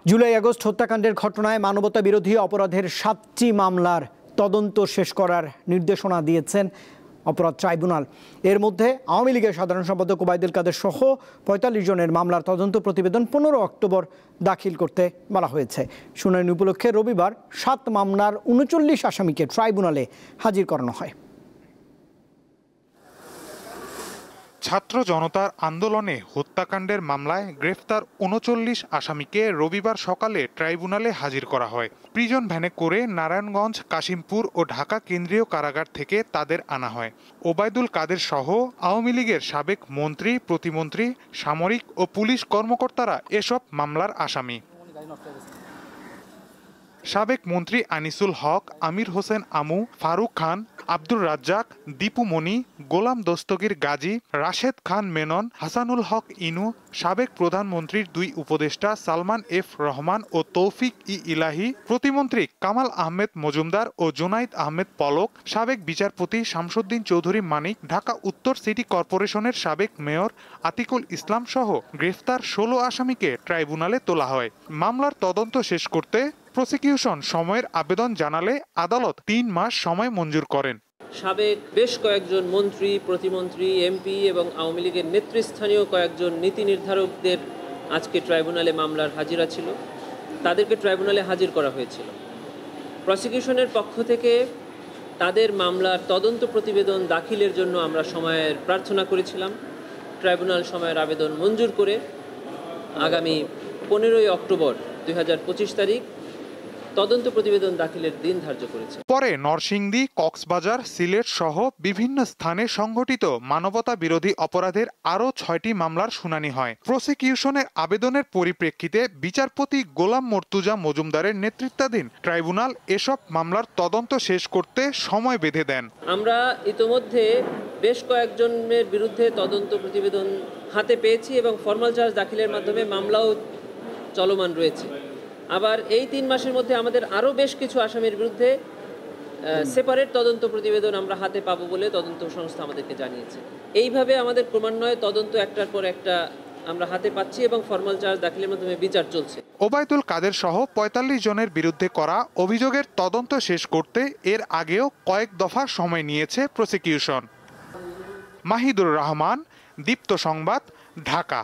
July August হত্যাকাণ্ডের ঘটনায় মানবতা বিরোধী অপরাধের 7টি মামলার তদন্ত শেষ করার নির্দেশনা দিয়েছেন অপরাধ ট্রাইব্যুনাল। এর মধ্যে আওয়ামী লীগের সাধারণ সম্পাদক ওবায়দুল কাদের সহ ৪৫ জনের মামলার তদন্ত প্রতিবেদন ১৫ অক্টোবর দাখিল করতে বলা হয়েছে। শুনানি উপলক্ষে রবিবার 7 মামলার ৩৯ আসামিকে ট্রাইব্যুনালে হাজির করানো হয়। ছাত্র জনতার আন্দোলনে হত্যাকাণ্ডের মামলায় গ্রেফতার ৩৯ আসামিকে রবিবার সকালে ট্রাইব্যুনালে হাজির করা হয়। প্রিজন ভ্যানে করে নারায়ণগঞ্জ, কাশিমপুর ও ঢাকা কেন্দ্রীয় কারাগার থেকে তাদের আনা হয়। ওবায়দুল কাদের সহ আওয়ামী লীগের সাবেক মন্ত্রী, প্রতিমন্ত্রী, সামরিক ও পুলিশ কর্মকর্তারা এসব মামলার আসামি। সাবেক মন্ত্রী আনিসুল হক, আমির হোসেন আমু, ফারুক খান, আব্দুর রাজ্জাক, দীপু মনি, গোলাম দস্তগীর গাজী, রাশেদ খান মেনন, হাসানুল হক ইনু, সাবেক প্রধানমন্ত্রীর 2 উপদেষ্টা সালমান এফ রহমান ও তৌফিক ইলাহি, প্রতিমন্ত্রী কামাল আহমেদ মজুমদার ও জুনাইদ আহমেদ পলক, সাবেক বিচারপতি শামসুদ্দিন চৌধুরী মানিক, ঢাকা উত্তর সিটি কর্পোরেশনের সাবেক মেয়র আতিকুল ইসলাম সহ গ্রেফতার 16 আসামিকে ট্রাইব্যুনালে তোলা হয়। মামলার তদন্ত শেষ করতে প্রসিকিউশন সময়ের আবেদন জানালে আদালত 3 মাস সময় মঞ্জুর করেন। সাবেক বেশ কয়েকজন মন্ত্রী, প্রতিমন্ত্রী, এমপি এবং আওয়ামী লীগের নেতৃস্থানীয় কয়েকজন নীতি নির্ধারকদের আজকে ট্রাইব্যুনালে মামলার হাজিরা ছিল। তাদেরকে ট্রাইব্যুনালে হাজির করা হয়েছিল। প্রসিকিউশনের পক্ষ থেকে তাদের মামলার তদন্ত প্রতিবেদন দাখিলের জন্য আমরা সময়ের প্রার্থনা করেছিলাম। ট্রাইব্যুনাল সময়ের আবেদন মঞ্জুর করে আগামী 15 অক্টোবর 2025 তারিখ তদন্ত প্রতিবেদন দাখিলের দিন ধার্য করেছে। পরে নরসিংদী, কক্সবাজার, সিলেট সহ বিভিন্ন স্থানে সংঘটিত মানবতা বিরোধী অপরাধের আরও 6টি মামলার শুনানি হয়। প্রসিকিউশনের আবেদনের পরিপ্রেক্ষিতে বিচারপতি গোলাম মর্তুজা মজুমদারের নেতৃত্বাধীন ট্রাইব্যুনাল এসব মামলার তদন্ত শেষ করতে সময় বেঁধে দেন। আমরা ইতোমধ্যে বেশ কয়েকজনের বিরুদ্ধে তদন্ত প্রতিবেদন হাতে পেয়েছি এবং ফরমাল চার্জ দাখিলের মাধ্যমে মামলাও চলমান রয়েছে। আবার এই 3 মাসের মধ্যে আমাদের আরও বেশ কিছু আসামির বিরুদ্ধে সেপারেট তদন্ত প্রতিবেদন আমরা হাতে পাবো বলে তদন্ত সংস্থা আমাদেরকে জানিয়েছে। এইভাবে আমাদের ক্রমান্বয়ে তদন্ত একটার পর একটা আমরা হাতে পাচ্ছি এবং ফরমাল চার্জ দাখিলের মাধ্যমে বিচার চলছে। ওবায়দুল কাদের সহ ৪৫ জনের বিরুদ্ধে করা অভিযোগের তদন্ত শেষ করতে এর আগেও কয়েক দফা সময় নিয়েছে প্রসিকিউশন। মাহিদুর রহমান, দীপ্ত সংবাদ, ঢাকা।